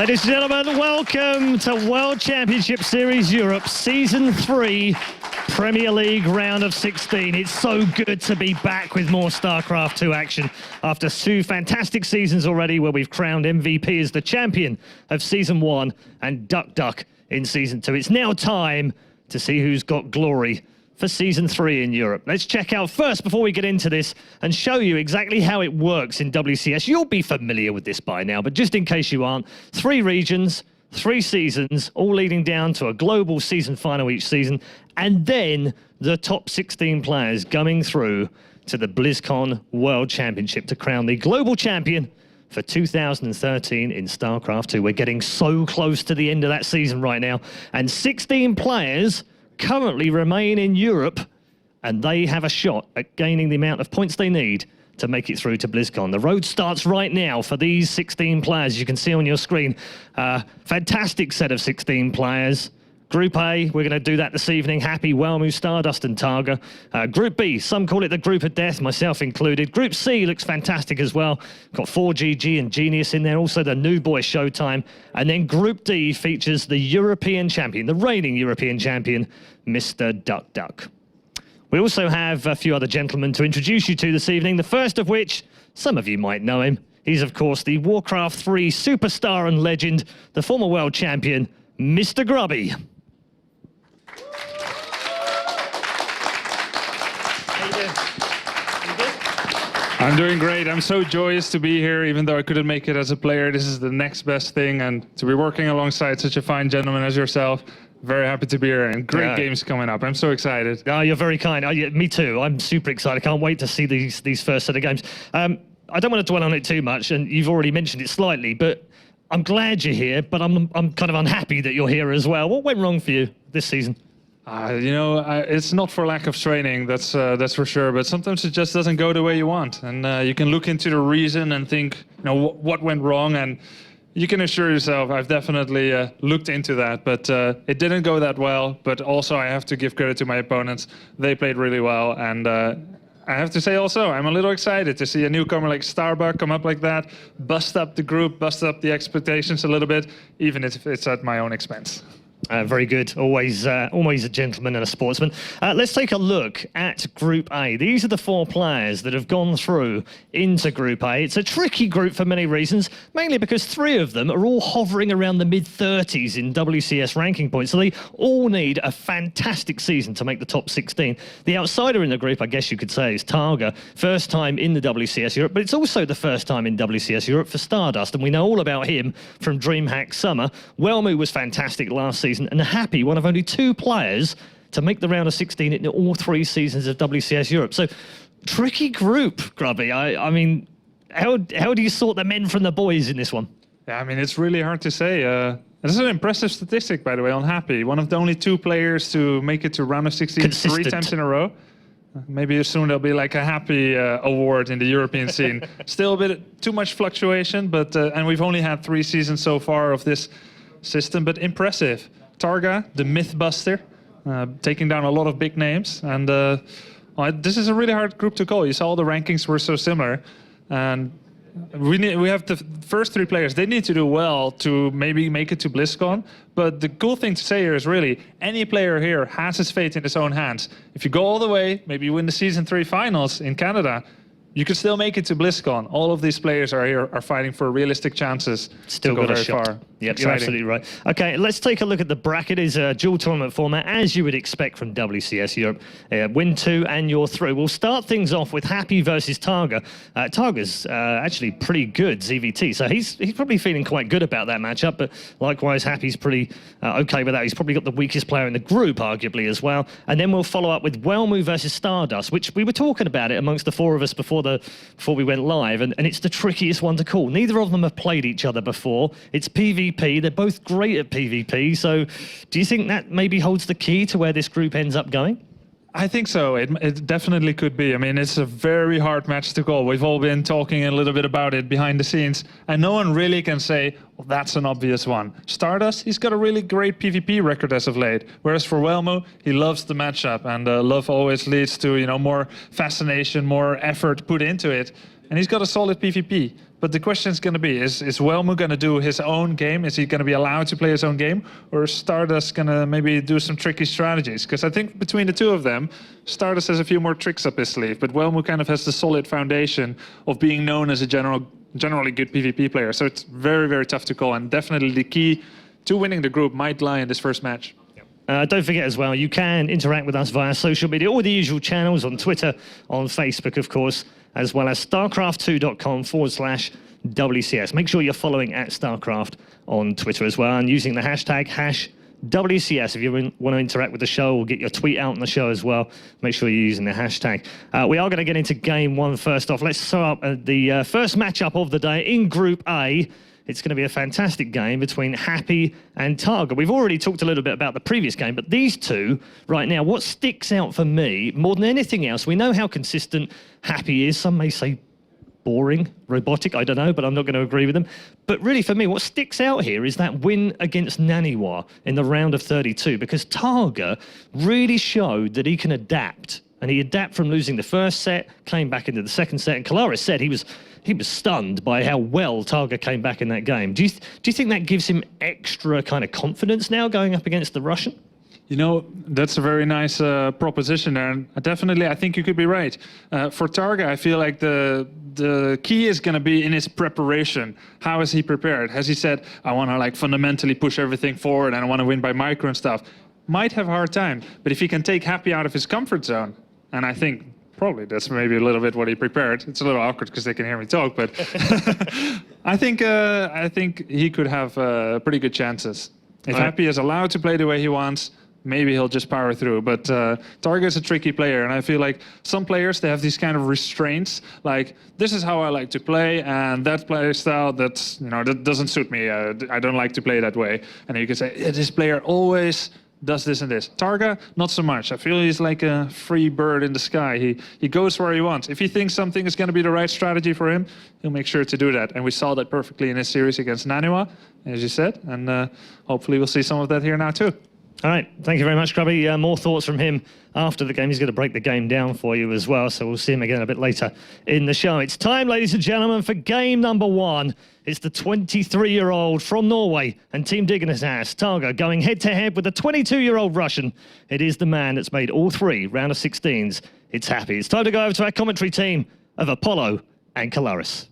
Ladies and gentlemen, welcome to World Championship Series Europe, Season 3, Premier League Round of 16. It's so good to be back with more StarCraft 2 action after 2 fantastic seasons already where we've crowned MVP as the champion of Season 1 and Duck Duck in Season 2. It's now time to see who's got glory for Season 3 in Europe. Let's check out first, before we get into this, and show you exactly how it works in WCS. You'll be familiar with this by now, but just in case you aren't, 3 regions, 3 seasons, all leading down to a global season final each season, and then the top 16 players coming through to the BlizzCon World Championship to crown the global champion for 2013 in StarCraft 2. We're getting so close to the end of that season right now, and 16 players currently remain in Europe, and they have a shot at gaining the amount of points they need to make it through to BlizzCon. The road starts right now for these 16 players. You can see on your screen, fantastic set of 16 players. Group A, we're going to do that this evening. Happy, Whelmu, Stardust and TargA. Group B, some call it the Group of Death, myself included. Group C looks fantastic as well. Got 4GG and Genius in there, also the new boy Showtime. And then Group D features the European champion, the reigning European champion, Mr. Duck Duck. We also have a few other gentlemen to introduce you to this evening, the first of which, some of you might know him. He's, of course, the Warcraft 3 superstar and legend, the former world champion, Mr. Grubby. I'm doing great. I'm so joyous to be here, even though I couldn't make it as a player. This is the next best thing, and to be working alongside such a fine gentleman as yourself, very happy to be here, and great games coming up. I'm so excited. Oh, you're very kind. Oh, yeah, me too. I'm super excited. Can't wait to see these first set of games. I don't want to dwell on it too much, and you've already mentioned it slightly, but I'm glad you're here, but I'm kind of unhappy that you're here as well. What went wrong for you this season? You know, it's not for lack of training, that's for sure, but sometimes it just doesn't go the way you want. And you can look into the reason and think, you know, what went wrong, and you can assure yourself, I've definitely looked into that, but it didn't go that well. But also I have to give credit to my opponents. They played really well, and I have to say also, I'm a little excited to see a newcomer like Starbuck come up like that, bust up the group, bust up the expectations a little bit, even if it's at my own expense. Very good. Always a gentleman and a sportsman. Let's take a look at Group A. These are the 4 players that have gone through into Group A. It's a tricky group for many reasons, mainly because 3 of them are all hovering around the mid-30s in WCS ranking points, so they all need a fantastic season to make the top 16. The outsider in the group, I guess you could say, is TargA. First time in the WCS Europe, but it's also the first time in WCS Europe for Stardust, and we know all about him from DreamHack Summer. Whelmu was fantastic last season, and Happy, one of only 2 players to make the round of 16 in all 3 seasons of WCS Europe. So, tricky group, Grubby. I mean, how do you sort the men from the boys in this one? Yeah, I mean, it's really hard to say. This is an impressive statistic, by the way, on Happy. One of the only 2 players to make it to round of 16 Consistent. 3 times in a row. Maybe soon there'll be like a Happy award in the European scene. Still a bit too much fluctuation, but and we've only had 3 seasons so far of this system, but impressive. TargA, the Mythbuster, taking down a lot of big names, and this is a really hard group to call. You saw all the rankings were so similar, and we have the first 3 players. They need to do well to maybe make it to BlizzCon. But the cool thing to say here is really any player here has his fate in his own hands. If you go all the way, maybe you win the Season 3 finals in Canada, you could still make it to BlizzCon. All of these players are here, are fighting for realistic chances. Still to go got a very shot. Far. Yep, you're absolutely right. Okay, let's take a look at the bracket. It's a dual tournament format, as you would expect from WCS Europe. Win 2 and you're through. We'll start things off with Happy versus TargA. TargA's actually pretty good, ZVT, so he's probably feeling quite good about that matchup, but likewise, Happy's pretty okay with that. He's probably got the weakest player in the group, arguably, as well. And then we'll follow up with Whelmu versus Stardust, which we were talking about it amongst the 4 of us before we went live, and it's the trickiest one to call. Neither of them have played each other before. It's PvP. They're both great at PvP, so do you think that maybe holds the key to where this group ends up going? I think so. It definitely could be. I mean, it's a very hard match to call. We've all been talking a little bit about it behind the scenes, and no one really can say, well, that's an obvious one. Stardust, he's got a really great PvP record as of late, whereas for Whelmu, he loves the matchup, and love always leads to, you know, more fascination, more effort put into it. and he's got a solid PvP. But the question is going to be, is Whelmu going to do his own game? Is he going to be allowed to play his own game? Or is Stardust going to maybe do some tricky strategies? Because I think between the two of them, Stardust has a few more tricks up his sleeve, but Whelmu kind of has the solid foundation of being known as a generally good PvP player. So it's very, very tough to call, and definitely the key to winning the group might lie in this first match. Don't forget as well, you can interact with us via social media, all the usual channels on Twitter, on Facebook, of course, as well as starcraft2.com/WCS. Make sure you're following at StarCraft on Twitter as well, and using the hashtag #WCS if you want to interact with the show or get your tweet out on the show as well. Make sure you're using the hashtag. We are going to get into game one first off. Let's start up the first matchup of the day in Group A. It's going to be a fantastic game between Happy and TargA. We've already talked a little bit about the previous game, but these two right now, what sticks out for me more than anything else, we know how consistent Happy is. Some may say boring, robotic, I don't know, but I'm not going to agree with them. But really for me, what sticks out here is that win against Naniwa in the round of 32, because TargA really showed that he can adapt. And he adapted from losing the first set, came back into the second set, and Kalaris said he was stunned by how well TargA came back in that game. Do you think that gives him extra kind of confidence now going up against the Russian? You know, that's a very nice proposition there, and definitely I think you could be right. For TargA, I feel like the key is going to be in his preparation. How is he prepared? Has he said, I want to like fundamentally push everything forward and I want to win by micro and stuff? Might have a hard time, but if he can take Happy out of his comfort zone, and I think probably that's maybe a little bit what he prepared. It's a little awkward because they can hear me talk, but I think he could have pretty good chances. If Happy is allowed to play the way he wants, maybe he'll just power through. But TargA is a tricky player, and I feel like some players, they have these kind of restraints, like this is how I like to play, and that play style that doesn't suit me. I don't like to play that way. And you can say, this player always does this and this. TargA, not so much. I feel he's like a free bird in the sky. He goes where he wants. If he thinks something is going to be the right strategy for him, he'll make sure to do that. And we saw that perfectly in his series against Naniwa, as you said. And hopefully we'll see some of that here now too. All right, thank you very much, Grubby. More thoughts from him after the game. He's going to break the game down for you as well, so we'll see him again a bit later in the show. It's time, ladies and gentlemen, for game number one. It's the 23-year-old from Norway and Team Digger's House, TargA, going head-to-head with the 22-year-old Russian. It is the man that's made all three round of 16s. It's Happy. It's time to go over to our commentary team of Apollo and Kalaris.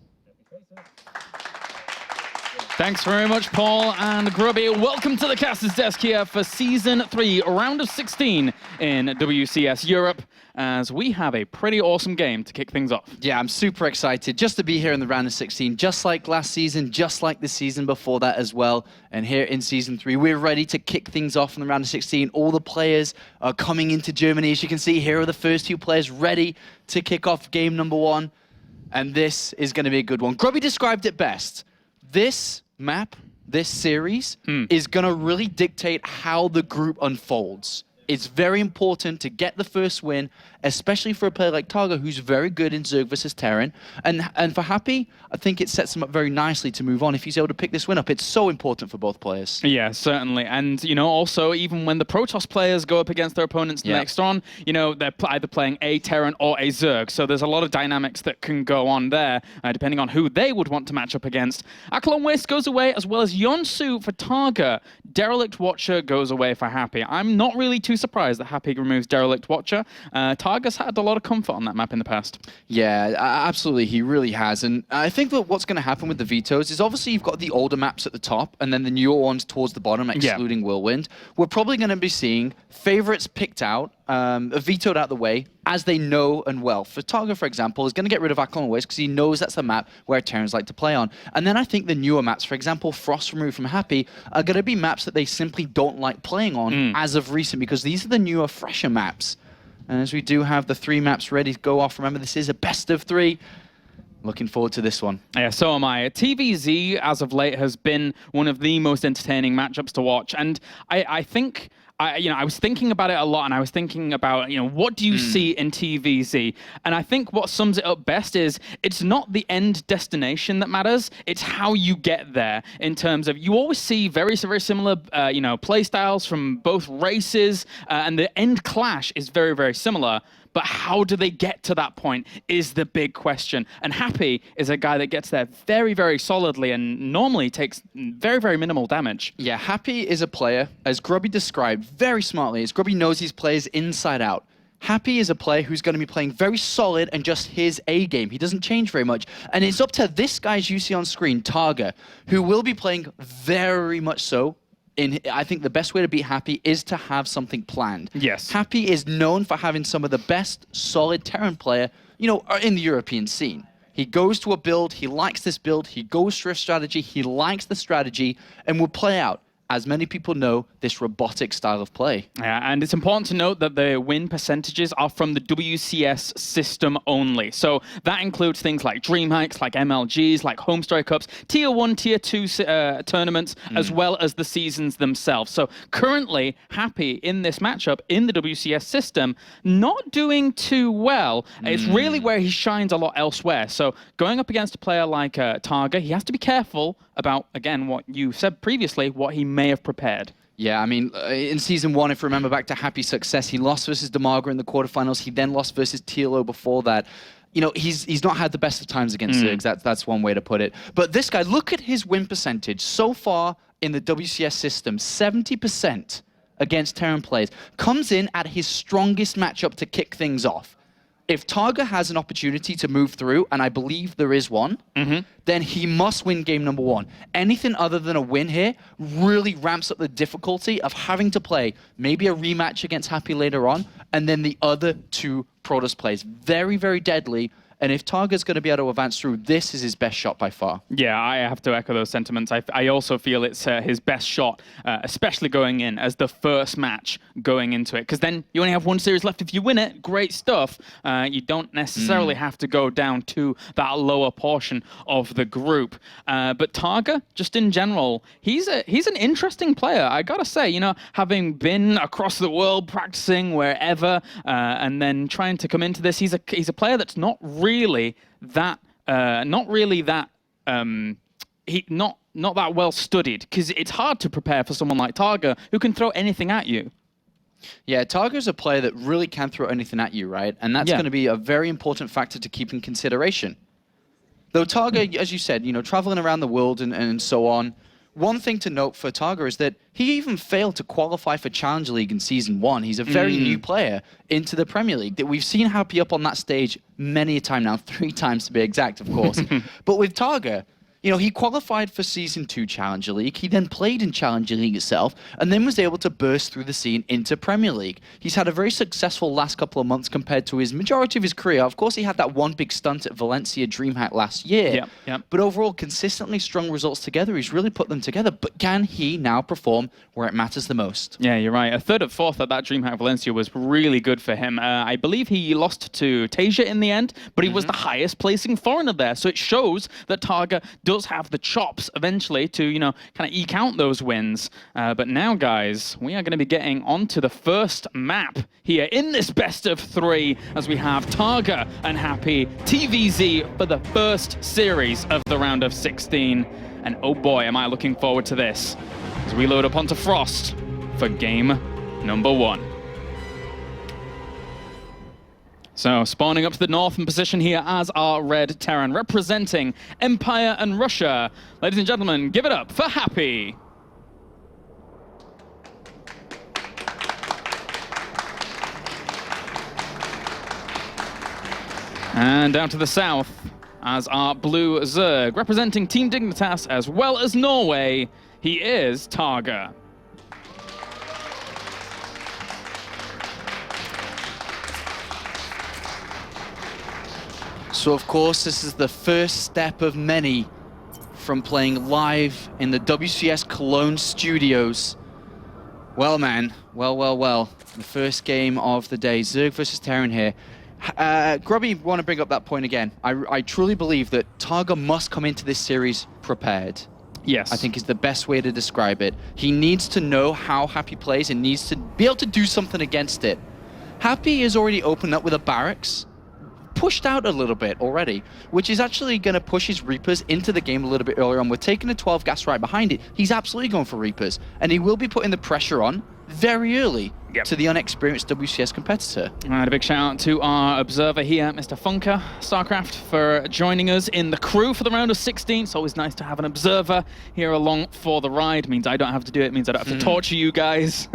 Thanks very much, Paul and Grubby. Welcome to the caster's desk here for Season 3, round of 16 in WCS Europe, as we have a pretty awesome game to kick things off. Yeah, I'm super excited just to be here in the round of 16, just like last season, just like the season before that as well. And here in Season 3, we're ready to kick things off in the round of 16. All the players are coming into Germany. As you can see, here are the first two players ready to kick off game number one. And this is going to be a good one. Grubby described it best. This map, this series, is going to really dictate how the group unfolds. It's very important to get the first win, especially for a player like TargA, who's very good in Zerg versus Terran. And for Happy, I think it sets him up very nicely to move on. If he's able to pick this win up, it's so important for both players. Yeah, certainly. And, also, even when the Protoss players go up against their opponents next on, they're either playing a Terran or a Zerg. So there's a lot of dynamics that can go on there, depending on who they would want to match up against. Akalon Waste goes away, as well as Yonsu for TargA. Derelict Watcher goes away for Happy. I'm not really too surprised that Happy removes Derelict Watcher. TarGA's had a lot of comfort on that map in the past. Yeah, absolutely, he really has. And I think that what's going to happen with the vetoes is obviously you've got the older maps at the top and then the newer ones towards the bottom, excluding Whirlwind. We're probably going to be seeing favorites picked out, vetoed out the way, as they know and well. For TargA, for example, is going to get rid of Akalon Waste because he knows that's a map where Terrans like to play on. And then I think the newer maps, for example, Frost removed from Happy, are going to be maps that they simply don't like playing on as of recent, because these are the newer, fresher maps. And as we do have the three maps ready to go off, remember this is a best of three. Looking forward to this one. Yeah, so am I. TVZ, as of late, has been one of the most entertaining matchups to watch. And I think... I was thinking about it a lot, and I was thinking about, what do you see in TVZ? And I think what sums it up best is it's not the end destination that matters, it's how you get there, in terms of you always see very, very similar, play styles from both races, and the end clash is very, very similar. but how do they get to that point is the big question. And Happy is a guy that gets there very, very solidly and normally takes very, very minimal damage. Yeah, Happy is a player, as Grubby described very smartly, as Grubby knows his players inside out. Happy is a player who's going to be playing very solid and just his A game. He doesn't change very much. And it's up to this guy you see on screen, TargA, who will be playing very much so. I think the best way to beat Happy is to have something planned. Yes. Happy is known for having some of the best solid Terran player, in the European scene. He goes to a build, he likes this build, he goes for a strategy, he likes the strategy, and will play out, as many people know, this robotic style of play. Yeah, and it's important to note that the win percentages are from the WCS system only. So that includes things like DreamHacks, like MLGs, like Homestory Cups, Tier 1, Tier 2 tournaments, as well as the seasons themselves. So currently, Happy in this matchup in the WCS system, not doing too well. It's really where he shines a lot elsewhere. So going up against a player like TargA, he has to be careful about, again, what you said previously, what he may have prepared. Yeah, I mean, in Season 1, if you remember back to Happy's success, he lost versus Demaga in the quarterfinals. He then lost versus TLO before that. He's not had the best of times against Zergs. That's one way to put it. But this guy, look at his win percentage. So far in the WCS system, 70% against Terran players. Comes in at his strongest matchup to kick things off. If TargA has an opportunity to move through, and I believe there is one, then he must win game number 1. Anything other than a win here really ramps up the difficulty of having to play maybe a rematch against Happy later on, and then the other 2 Protoss plays. Very, very deadly. And if TargA's going to be able to advance through, this is his best shot by far. Yeah, I have to echo those sentiments. I also feel it's his best shot, especially going in as the first match going into it. Because then you only have one series left. If you win it, great stuff. You don't necessarily have to go down to that lower portion of the group. But TargA, just in general, he's an interesting player. I got to say, having been across the world practicing wherever and then trying to come into this, he's a player that's not really that not that well studied, because it's hard to prepare for someone like TargA who can throw anything at you. Yeah, TargA's a player that really can throw anything at you, right? And that's going to be a very important factor to keep in consideration. Though TargA, as you said, traveling around the world and so on, one thing to note for TargA is that he even failed to qualify for Challenger League in Season 1. He's a very new player into the Premier League. That we've seen Happy up on that stage many a time now, 3 times to be exact, of course. But with TargA, he qualified for Season 2 Challenger League. He then played in Challenger League itself, and then was able to burst through the scene into Premier League. He's had a very successful last couple of months compared to his majority of his career. Of course, he had that one big stunt at Valencia DreamHack last year. But overall, consistently strong results together. He's really put them together. But can he now perform where it matters the most? Yeah, you're right. A third and fourth at that DreamHack Valencia was really good for him. I believe he lost to TargA in the end, but he was the highest placing foreigner there. So it shows that TargA does have the chops eventually to, kind of eke out those wins. But now, guys, we are going to be getting onto the first map here in this best of 3, as we have TargA and Happy TVZ for the first series of the round of 16. And oh boy, am I looking forward to this, as we load up onto Frost for game number 1. So, spawning up to the northern position here as our red Terran, representing Empire and Russia. Ladies and gentlemen, give it up for Happy. And down to the south as our blue Zerg, representing Team Dignitas as well as Norway, he is TargA. So, of course, this is the first step of many from playing live in the WCS Cologne studios. Well, man. Well. The first game of the day. Zerg versus Terran here. Grubby, want to bring up that point again. I truly believe that TargA must come into this series prepared. Yes. I think is the best way to describe it. He needs to know how Happy plays and needs to be able to do something against it. Happy is already opened up with a barracks, pushed out a little bit already, which is actually going to push his Reapers into the game a little bit earlier on. We're taking a 12 gas right behind it. He's absolutely going for Reapers, and he will be putting the pressure on very early to the unexperienced WCS competitor. And a big shout out to our observer here, Mr. Funker, StarCraft, for joining us in the crew for the round of 16. It's always nice to have an observer here along for the ride. Means I don't have to do it. It means I don't have to torture you guys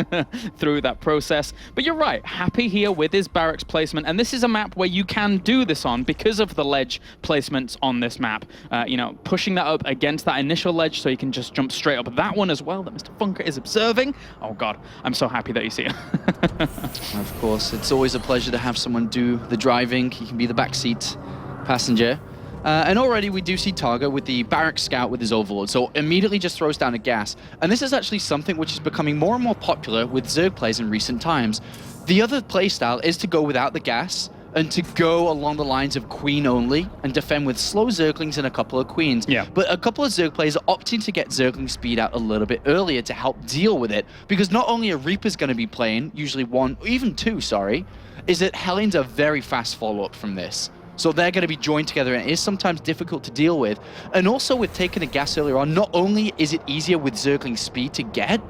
through that process. But you're right, Happy here with his barracks placement. And this is a map where you can do this on because of the ledge placements on this map. You know, pushing that up against that initial ledge so you can just jump straight up that one as well that Mr. Funker is observing. Oh God, I'm so happy that you see it. Of course, it's always a pleasure to have someone do the driving. He can be the backseat passenger. And already we do see TargA with the barrack scout with his overlord, so immediately just throws down a gas. And this is actually something which is becoming more and more popular with Zerg plays in recent times. The other playstyle is to go without the gas and to go along the lines of queen only and defend with slow Zerglings and a couple of queens. Yeah. But a couple of Zerg players are opting to get Zergling speed out a little bit earlier to help deal with it, because not only are Reapers going to be playing, usually one, even two, sorry, is that Hellions are very fast follow-up from this. So they're going to be joined together, and it is sometimes difficult to deal with. And also with taking the gas earlier on, not only is it easier with Zergling speed to get,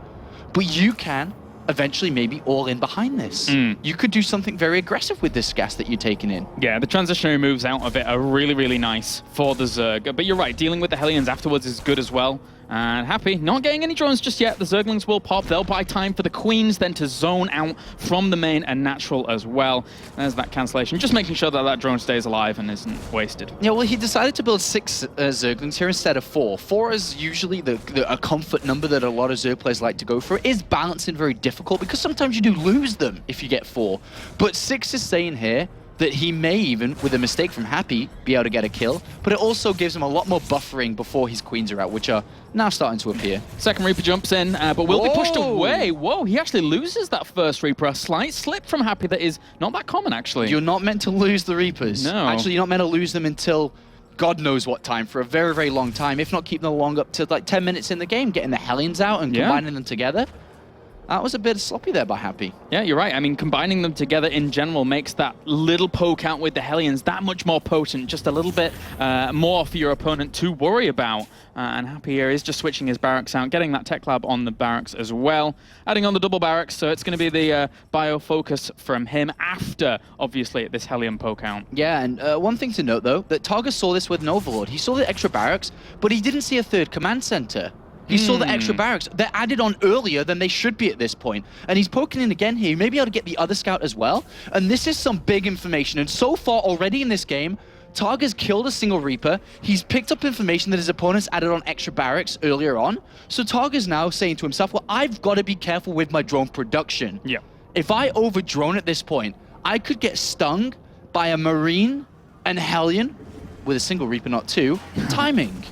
but you can eventually maybe all in behind this. You could do something very aggressive with this gas that you're taking in. Yeah, the transitionary moves out of it are really, really nice for the Zerg. But you're right, dealing with the Hellions afterwards is good as well. And Happy, not getting any drones just yet. The Zerglings will pop. They'll buy time for the Queens then to zone out from the main and natural as well. There's that cancellation. Just making sure that that drone stays alive and isn't wasted. Yeah, well, he decided to build 6 Zerglings here instead of 4. 4 is usually a comfort number that a lot of Zerg players like to go for. It is balancing very difficult because sometimes you do lose them if you get 4. But 6 is saying here that he may even, with a mistake from Happy, be able to get a kill, but it also gives him a lot more buffering before his queens are out, which are now starting to appear. Second Reaper jumps in, but will be pushed away. Whoa, he actually loses that first Reaper. A slight slip from Happy that is not that common, actually. You're not meant to lose the Reapers. No. Actually, you're not meant to lose them until God knows what time, for a very, very long time, if not keeping them along up to like 10 minutes in the game, getting the Hellions out and combining them together. That was a bit sloppy there by Happy. Yeah, you're right. I mean, combining them together in general makes that little poke out with the Hellions that much more potent, just a little bit more for your opponent to worry about. And Happy here is just switching his barracks out, getting that tech lab on the barracks as well. Adding on the double barracks, so it's going to be the bio focus from him after, obviously, this Hellion poke out. Yeah, and one thing to note, though, that TargA saw this with an Overlord. He saw the extra barracks, but he didn't see a third command center. He saw the extra barracks. They're added on earlier than they should be at this point. And he's poking in again here. He may be able to get the other scout as well. And this is some big information. And so far already in this game, TargA's killed a single Reaper. He's picked up information that his opponents added on extra barracks earlier on. So TargA's now saying to himself, well, I've got to be careful with my drone production. Yeah. If I over-drone at this point, I could get stung by a Marine and Hellion, with a single Reaper, not 2, timing.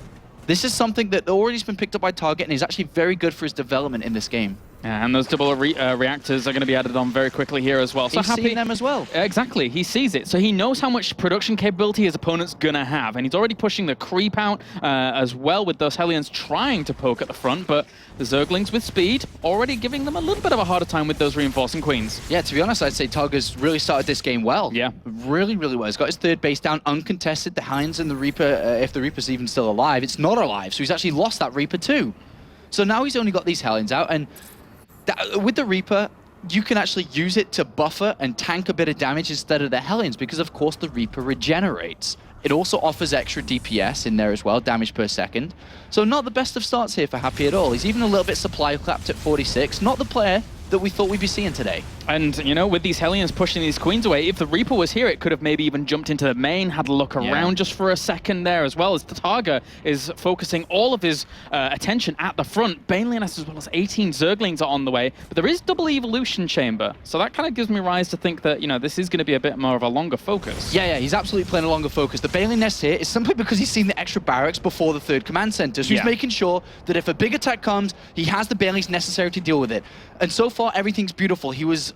This is something that already has been picked up by TargA and is actually very good for his development in this game. Yeah, and those double reactors are going to be added on very quickly here as well. So He's Happy seeing them as well. Exactly, he sees it. So he knows how much production capability his opponent's going to have. And he's already pushing the creep out as well with those Hellions trying to poke at the front. But the Zerglings with speed already giving them a little bit of a harder time with those reinforcing queens. Yeah, to be honest, I'd say TargA's really started this game well. Yeah. Really, really well. He's got his third base down, uncontested. The Hinds and the Reaper, if the Reaper's even still alive, it's not alive. So he's actually lost that Reaper too. So now he's only got these Hellions out. And with the Reaper, you can actually use it to buffer and tank a bit of damage instead of the Hellions, because of course the Reaper regenerates. It also offers extra DPS in there as well, damage per second. So not the best of starts here for Happy at all. He's even a little bit supply clapped at 46. Not the player that we thought we'd be seeing today. And, you know, with these Hellions pushing these queens away, if the Reaper was here, it could have maybe even jumped into the main, had a look around just for a second there, as well as the TargA is focusing all of his attention at the front. Baneliness as well as 18 Zerglings are on the way, but there is double evolution chamber. So that kind of gives me rise to think that, you know, this is going to be a bit more of a longer focus. Yeah, he's absolutely playing a longer focus. The Bailing Nest here is simply because he's seen the extra barracks before the third command center. So he's making sure that if a big attack comes, he has the Bailings necessary to deal with it. And so far, everything's beautiful. He was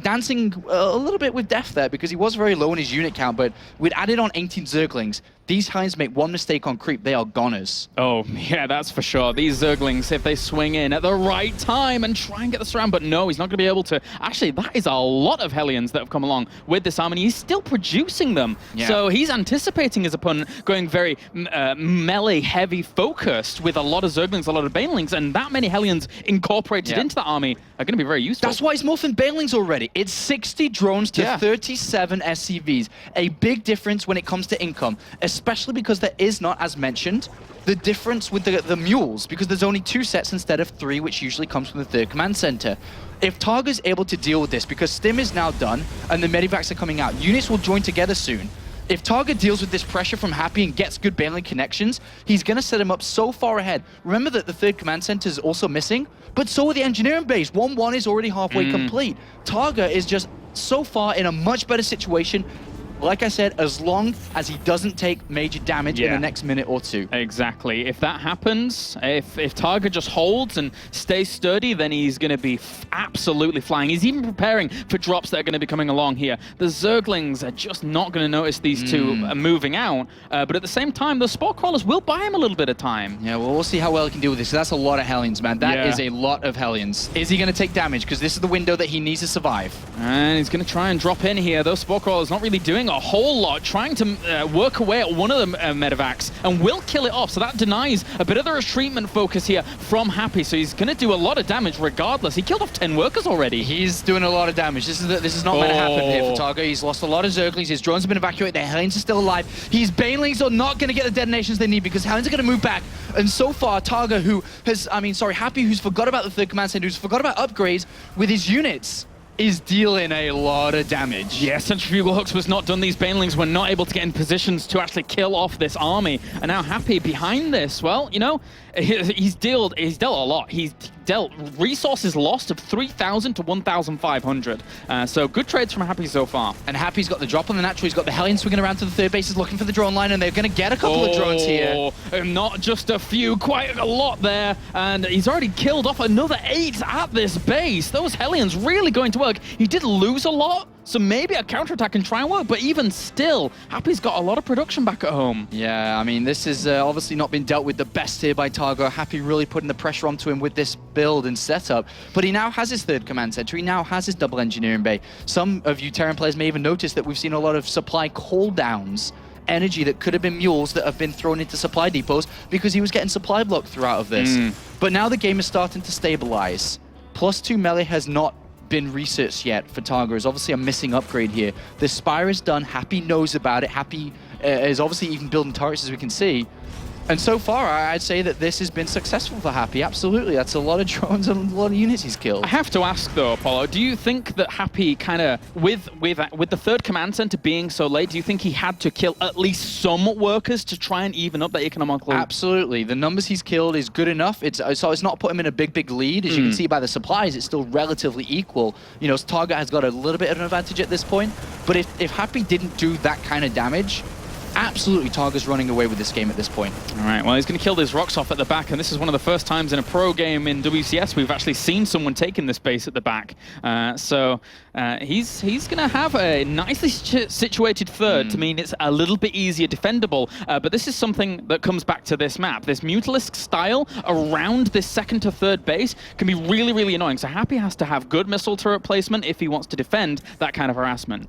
dancing a little bit with death there because he was very low in his unit count, but we'd added on 18 Zerglings. these Hellions make one mistake on creep, they are goners. Oh, yeah, that's for sure. These Zerglings, if they swing in at the right time and try and get the surround, but no, he's not going to be able to. Actually, that is a lot of Hellions that have come along with this army. He's still producing them. Yeah. So he's anticipating his opponent going very melee heavy focused with a lot of Zerglings, a lot of Banelings, and that many Hellions incorporated into that army are going to be very useful. That's why he's morphing Banelings already. It's 60 drones to 37 SCVs. A big difference when it comes to income, especially because there is not, as mentioned, the difference with the mules, because there's only 2 sets instead of 3, which usually comes from the 3rd command center. If TargA's able to deal with this, because Stim is now done and the medivacs are coming out, units will join together soon. If TargA deals with this pressure from Happy and gets good Baneling connections, he's going to set him up so far ahead. Remember that the 3rd command center is also missing, but so are the engineering base. 1-1 is already halfway complete. TargA is just so far in a much better situation. Like I said, as long as he doesn't take major damage in the next minute or 2. Exactly. If that happens, if TargA just holds and stays sturdy, then he's going to be absolutely flying. He's even preparing for drops that are going to be coming along here. The Zerglings are just not going to notice these two moving out, but at the same time, the Spore Crawlers will buy him a little bit of time. Yeah, well, we'll see how well he can deal with this. That's a lot of Hellions, man. That is a lot of Hellions. Is he going to take damage? Because this is the window that he needs to survive. And he's going to try and drop in here. Those Spore Crawlers not really doing a whole lot, trying to work away at one of the medevacs, and will kill it off. So that denies a bit of the retreatment focus here from Happy. So he's going to do a lot of damage regardless. He killed off 10 workers already. He's doing a lot of damage. This is not meant to happen here for TargA. He's lost a lot of Zerglings. His drones have been evacuated. Their Hellions are still alive. His Banelings are not going to get the detonations they need because Hellions are going to move back. And so far, TargA, Happy, who's forgot about the 3rd command center, who's forgot about upgrades with his units, is dealing a lot of damage. Yeah, Centrifugal Hooks was not done. These Banelings were not able to get in positions to actually kill off this army. And now Happy behind this, well, you know, he's dealt a lot. He's dealt resources lost of 3,000 to 1,500. So good trades from Happy so far. And Happy's got the drop on the natural. He's got the Hellion swinging around to the 3rd bases looking for the drone line, and they're going to get a couple of drones here. Not just a few, quite a lot there. And he's already killed off another 8 at this base. Those Hellions really going to work. He did lose a lot, so maybe a counterattack can try and work, but even still, Happy's got a lot of production back at home. Yeah, I mean, this is obviously not been dealt with the best here by TargA. Happy really putting the pressure onto him with this build and setup, but he now has his 3rd command center. He now has his double engineering bay. Some of you Terran players may even notice that we've seen a lot of supply call-downs, energy that could have been mules that have been thrown into supply depots because he was getting supply blocked throughout of this. But now the game is starting to stabilize. +2 melee has not been researched yet for TargA. Is obviously a missing upgrade here. The Spire is done. Happy knows about it. Happy is obviously even building turrets, as we can see. And so far, I'd say that this has been successful for Happy. Absolutely. That's a lot of drones and a lot of units he's killed. I have to ask, though, Apollo, do you think that Happy kind of, with the 3rd command center being so late, do you think he had to kill at least some workers to try and even up that economical? Absolutely. The numbers he's killed is good enough. So it's not put him in a big lead. As you can see by the supplies, it's still relatively equal. You know, TargA has got a little bit of an advantage at this point. But if Happy didn't do that kind of damage, absolutely, TargA's running away with this game at this point. All right, well, he's going to kill these rocks off at the back, and this is one of the first times in a pro game in WCS we've actually seen someone taking this base at the back. So he's going to have a nicely situated 3rd to mean it's a little bit easier defendable, but this is something that comes back to this map. This Mutalisk style around this 2nd to 3rd base can be really, really annoying, so Happy has to have good missile turret placement if he wants to defend that kind of harassment.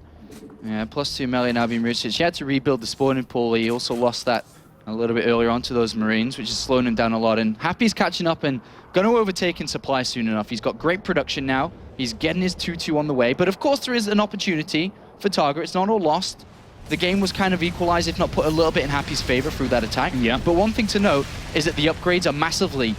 Yeah, +2 melee now being researched. He had to rebuild the spawning pool. He also lost that a little bit earlier on to those Marines, which is slowing him down a lot. And Happy's catching up and going to overtake in supply soon enough. He's got great production now. He's getting his 2-2 on the way. But of course, there is an opportunity for TargA. It's not all lost. The game was kind of equalized, if not put a little bit in Happy's favor through that attack. Yeah. But one thing to note is that the upgrades are massively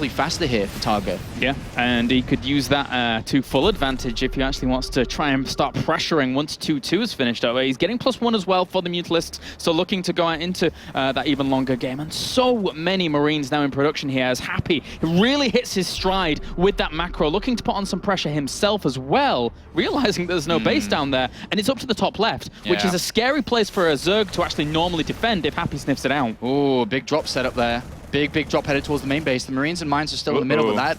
faster here for TargA. Yeah, and he could use that to full advantage if he actually wants to try and start pressuring once 2-2 is finished up. He's getting +1 as well for the Mutalisks, so looking to go out into that even longer game. And so many Marines now in production here as Happy really hits his stride with that macro, looking to put on some pressure himself as well, realizing there's no base down there, and it's up to the top left, which is a scary place for a Zerg to actually normally defend if Happy sniffs it out. Oh, big drop set up there. Big drop headed towards the main base. The Marines and mines are still in the middle with that.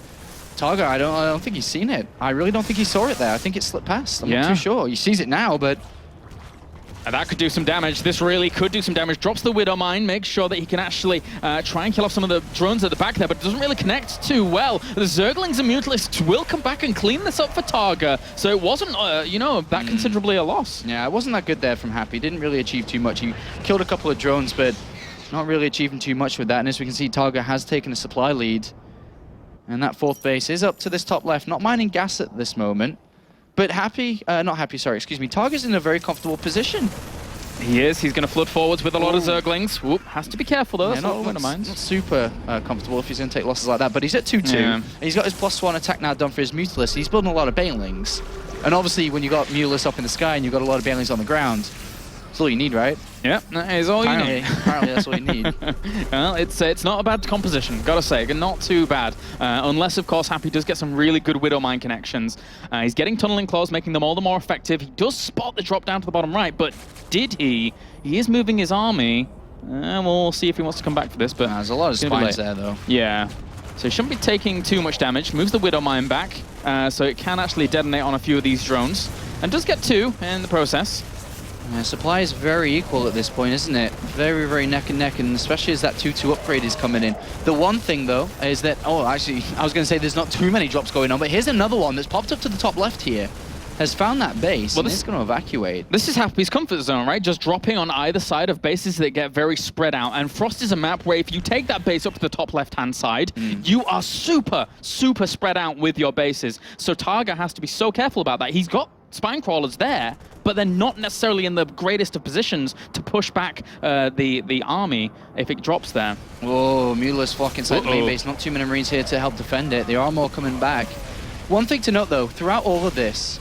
TargA, I don't think he's seen it. I really don't think he saw it there. I think it slipped past. I'm not too sure. He sees it now, but And that could do some damage. This really could do some damage. Drops the Widow Mine, makes sure that he can actually try and kill off some of the drones at the back there, but it doesn't really connect too well. The Zerglings and Mutalisks will come back and clean this up for TargA, so it wasn't, you know, that considerably a loss. Yeah, it wasn't that good there from Happy. Didn't really achieve too much. He killed a couple of drones, but not really achieving too much with that. And as we can see, TargA has taken a supply lead. And that 4th base is up to this top left, not mining gas at this moment. But TargA's in a very comfortable position. He is. He's going to flood forwards with a lot of Zerglings. Whoop, has to be careful though. Yeah, not super comfortable if he's going to take losses like that. But he's at 2-2. Yeah. And he's got his +1 attack now done for his Mutalisk. He's building a lot of Banelings. And obviously, when you got Mutalisks up in the sky and you've got a lot of Banelings on the ground, that's all you need, right? Yeah, that is all you need. Apparently, that's all you need. Well, it's not a bad composition, gotta say, not too bad. Unless, of course, Happy does get some really good Widow Mine connections. He's getting tunneling claws, making them all the more effective. He does spot the drop down to the bottom right, but did he? He is moving his army. We'll see if he wants to come back for this, but there's a lot of spines there, though. Yeah. So he shouldn't be taking too much damage. Moves the Widow Mine back, so it can actually detonate on a few of these drones. And does get 2 in the process. Yeah, supply is very equal at this point, isn't it? Very, very neck and neck, and especially as that 2-2 upgrade is coming in. The one thing, though, is that... Oh, actually, I was going to say there's not too many drops going on, but here's another one that's popped up to the top left here. Has found that base, and it's going to evacuate. This is Happy's comfort zone, right? Just dropping on either side of bases that get very spread out. And Frost is a map where if you take that base up to the top left-hand side, you are super, super spread out with your bases. So TargA has to be so careful about that. He's got spine crawlers there, but they're not necessarily in the greatest of positions to push back the army if it drops there. Whoa, Mutalisk flock inside the main base. Not too many Marines here to help defend it. There are more coming back. One thing to note, though, throughout all of this,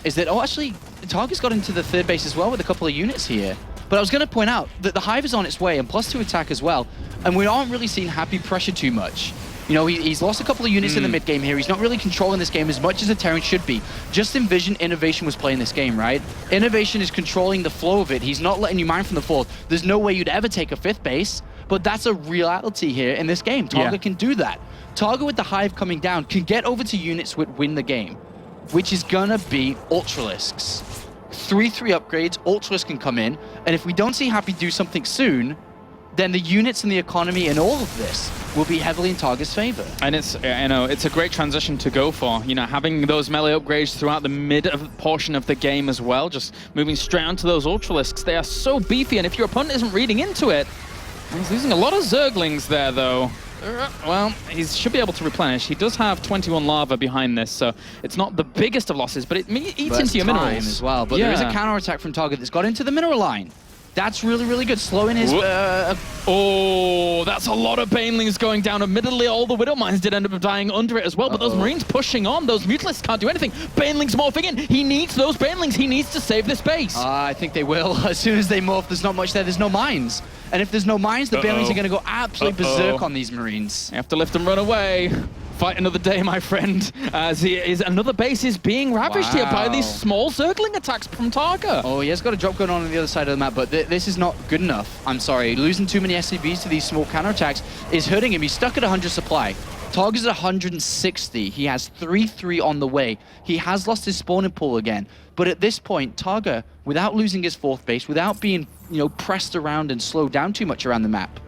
is that, actually, TargA's got into the 3rd base as well with a couple of units here. But I was going to point out that the Hive is on its way, and +2 attack as well, and we aren't really seeing Happy pressure too much. You know, he's lost a couple of units in the mid-game here. He's not really controlling this game as much as a Terran should be. Just envision Innovation was playing this game, right? Innovation is controlling the flow of it. He's not letting you mine from the 4th. There's no way you'd ever take a 5th base, but that's a reality here in this game. TargA can do that. TargA with the Hive coming down can get over to units which win the game, which is gonna be Ultralisks. 3-3 upgrades, Ultralisk can come in, and if we don't see Happy do something soon, then the units and the economy and all of this will be heavily in TargA's favor. And it's, you know, it's a great transition to go for. You know, having those melee upgrades throughout the mid portion of the game as well, just moving straight onto those Ultralisks. They are so beefy, and if your opponent isn't reading into it, he's losing a lot of Zerglings there, though. Well, he should be able to replenish. He does have 21 lava behind this, so it's not the biggest of losses, but it eats into your minerals as well. But there is a counter-attack from TargA that's got into the mineral line. That's really, really good. Slowing his... oh, that's a lot of Banelings going down. Admittedly, all the Widow Mines did end up dying under it as well, but those Marines pushing on. Those Mutalisks can't do anything. Banelings morphing in. He needs those Banelings. He needs to save this base. I think they will. As soon as they morph, there's not much there. There's no mines. And if there's no mines, the Banelings are going to go absolutely berserk on these Marines. You have to lift and run away. Fight another day, my friend, as another base is being ravaged here by these small Zergling attacks from TargA. Oh, he has got a drop going on the other side of the map, but this is not good enough. I'm sorry. Losing too many SCVs to these small counterattacks is hurting him. He's stuck at 100 supply. TargA's at 160. He has 3-3 on the way. He has lost his spawning pool again. But at this point, TargA, without losing his 4th base, without being, you know, pressed around and slowed down too much around the map,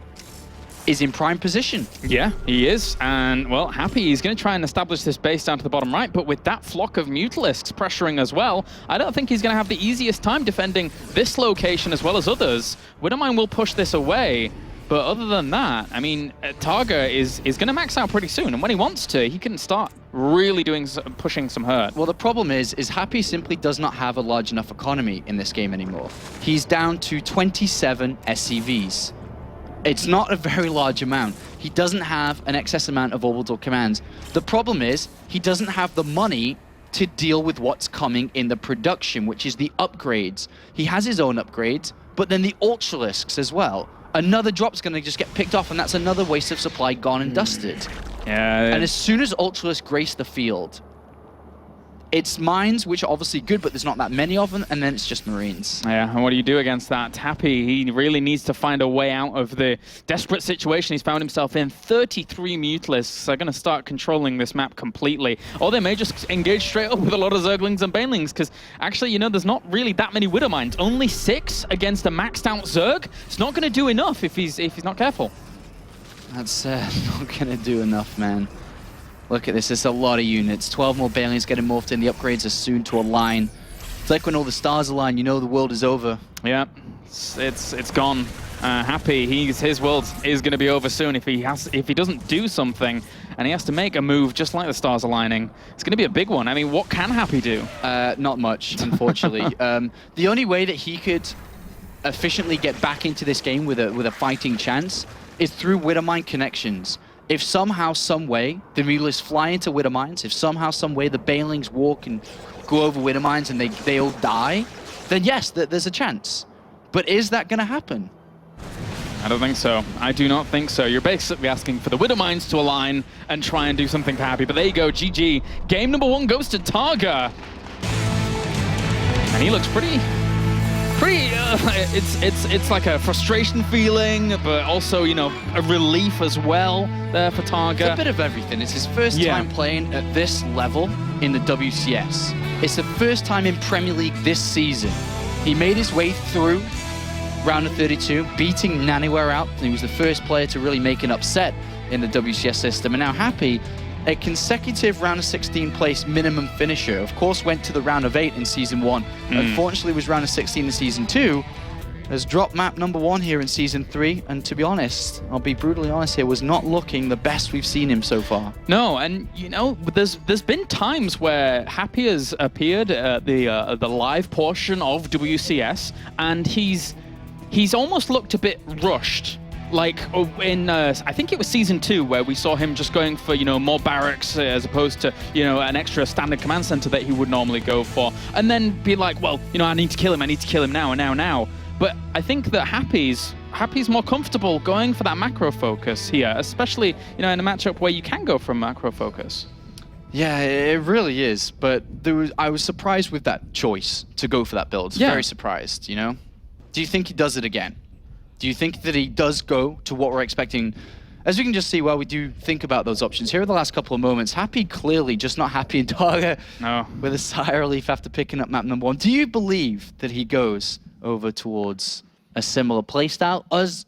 is in prime position. Yeah, he is. And, well, Happy, he's going to try and establish this base down to the bottom right, but with that flock of Mutalisks pressuring as well, I don't think he's going to have the easiest time defending this location as well as others. Widowmine will push this away, but other than that, I mean, TargA is going to max out pretty soon, and when he wants to, he can start really pushing some hurt. Well, the problem is Happy simply does not have a large enough economy in this game anymore. He's down to 27 SCVs. It's not a very large amount. He doesn't have an excess amount of orbital commands. The problem is he doesn't have the money to deal with what's coming in the production, which is the upgrades. He has his own upgrades, but then the Ultralisks as well. Another drop's going to just get picked off, and that's another waste of supply gone and dusted. Yeah. And as soon as Ultralisk grace the field, It's mines, which are obviously good, but there's not that many of them, and then it's just Marines. Yeah, and what do you do against that? Happy, he really needs to find a way out of the desperate situation he's found himself in. 33 Mutalisks are going to start controlling this map completely. Or they may just engage straight up with a lot of Zerglings and Banelings, because actually, you know, there's not really that many Widow Mines. Only 6 against a maxed out Zerg. It's not going to do enough if he's not careful. That's not going to do enough, man. Look at this, there's a lot of units. 12 more Banelings getting morphed in. The upgrades are soon to align. It's like when all the stars align, you know the world is over. Yeah, it's gone. Happy, his world is going to be over soon if he doesn't do something, and he has to make a move just like the stars aligning. It's going to be a big one. I mean, what can Happy do? Not much, unfortunately. The only way that he could efficiently get back into this game with a fighting chance is through Widowmine connections. If somehow, some way, the Mutalisks fly into Widowmines, if somehow, some way the Banelings walk and go over Widowmines and they all die, then yes, there's a chance. But is that going to happen? I don't think so. I do not think so. You're basically asking for the Widowmines to align and try and do something for Happy. But there you go, GG. Game number 1 goes to TargA. And he looks pretty it's like a frustration feeling, but also, you know, a relief as well there for TargA. It's a bit of everything. It's his first time playing at this level in the WCS. It's the first time in Premier League this season. He made his way through round of 32, beating Naniware out. He was the first player to really make an upset in the WCS system. And now Happy, a consecutive round of 16 place minimum finisher. Of course, went to the round of 8 in Season 1. Unfortunately, was round of 16 in Season 2. Has dropped map number 1 here in Season 3. And to be honest, I'll be brutally honest here, was not looking the best we've seen him so far. No, and you know, there's been times where Happy has appeared at the live portion of WCS, and he's almost looked a bit rushed. Like in, I think it was Season 2, where we saw him just going for, you know, more barracks as opposed to, you know, an extra standard command center that he would normally go for. And then be like, well, you know, I need to kill him now. But I think that Happy's more comfortable going for that macro focus here, especially, you know, in a matchup where you can go from macro focus. Yeah, it really is. But I was surprised with that choice to go for that build. Yeah. Very surprised, you know? Do you think he does it again? Do you think that he does go to what we're expecting? As we can just see, while we do think about those options, here are the last couple of moments. Happy clearly just not happy in TargA. No. With a sigh of relief after picking up map number 1. Do you believe that he goes over towards a similar playstyle,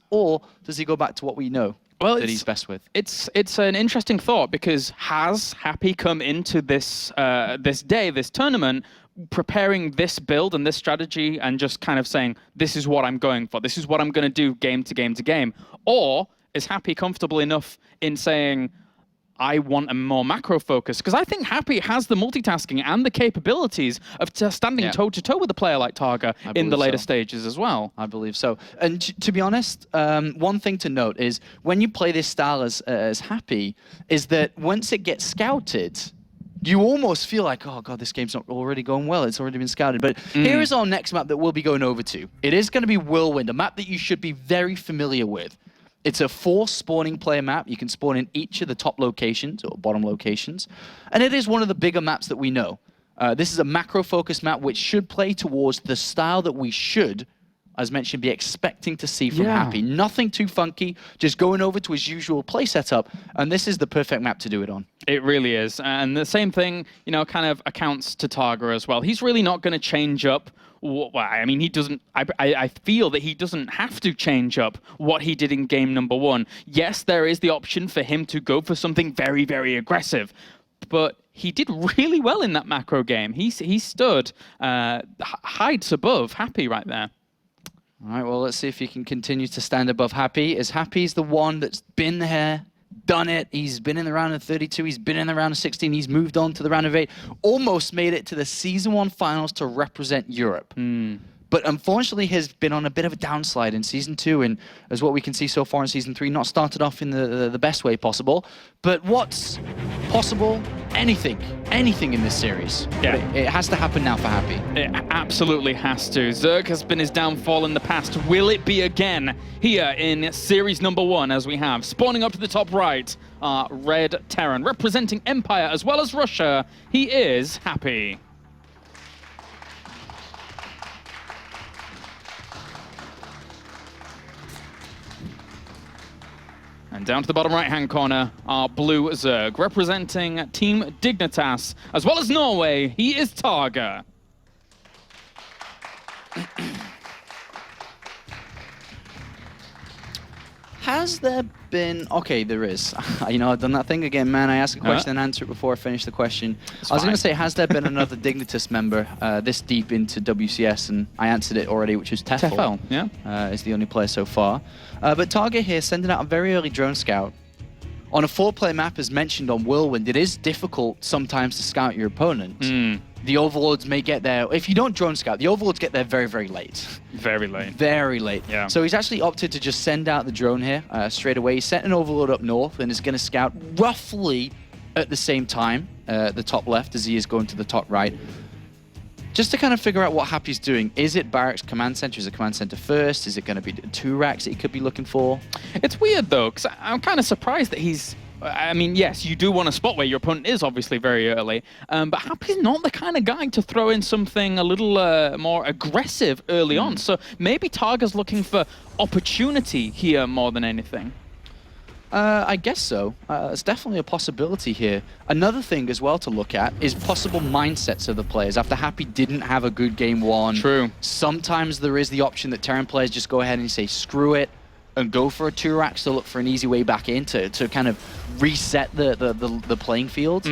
or does he go back to what we know that he's best with? It's an interesting thought, because has Happy come into this this tournament preparing this build and this strategy and just kind of saying, this is what I'm going for, this is what I'm going to do game to game to game? Or is Happy comfortable enough in saying, I want a more macro focus? Because I think Happy has the multitasking and the capabilities of standing toe-to-toe with a player like TargA in the later stages as well. I believe so. And to be honest, one thing to note is when you play this style as Happy, is that once it gets scouted, you almost feel like, oh god, this game's not already going well. It's already been scouted. But here is our next map that we'll be going over to. It is going to be Whirlwind, a map that you should be very familiar with. It's a 4 spawning player map. You can spawn in each of the top locations or bottom locations. And it is one of the bigger maps that we know. This is a macro-focused map which should play towards the style that we should, as mentioned, be expecting to see from Happy. Nothing too funky, just going over to his usual play setup, and this is the perfect map to do it on. It really is. And the same thing, you know, kind of accounts to TargA as well. He's really not going to change up. Well, I mean, he doesn't. I feel that he doesn't have to change up what he did in game number 1. Yes, there is the option for him to go for something very, very aggressive, but he did really well in that macro game. He stood heights above Happy right there. All right, well, let's see if he can continue to stand above Happy, as Happy's the one that's been there, done it. He's been in the round of 32, he's been in the round of 16, he's moved on to the round of 8, almost made it to the Season 1 finals to represent Europe. But unfortunately has been on a bit of a downslide in Season 2, and as what we can see so far in Season 3, not started off in the best way possible. But what's possible? Anything in this series. Yeah. It has to happen now for Happy. It absolutely has to. Zerg has been his downfall in the past. Will it be again here in series number 1, as we have spawning up to the top right, Red Terran, representing Empire as well as Russia. He is Happy. And down to the bottom right-hand corner are Blue Zerg, representing Team Dignitas, as well as Norway. He is TargA. Has there been... Okay, there is. You know, I've done that thing again, man. I ask a question and answer it before I finish the question. I was going to say, has there been another Dignitas member this deep into WCS? And I answered it already, which was Tefl. Yeah. Is the only player so far. But TargA here sending out a very early drone scout. On a 4-player map, as mentioned on Whirlwind, it is difficult sometimes to scout your opponent. The Overlords may get there. If you don't drone scout, the Overlords get there very, very late. Very late. Very late. Yeah. So he's actually opted to just send out the drone here straight away. He sent an Overlord up north and is going to scout roughly at the same time, the top left, as he is going to the top right. Just to kind of figure out what Happy's doing. Is it Barracks Command Center? Is it Command Center first? Is it going to be 2 racks that he could be looking for? It's weird, though, because I'm kind of surprised that he's... I mean, yes, you do want a spot where your opponent is obviously very early, but Happy's not the kind of guy to throw in something a little more aggressive early on. So maybe TargA's looking for opportunity here more than anything. I guess so. It's definitely a possibility here. Another thing as well to look at is possible mindsets of the players. After Happy didn't have a good game 1, True. Sometimes there is the option that Terran players just go ahead and say, screw it, and go for a 2 racks to look for an easy way back in to kind of reset the playing field.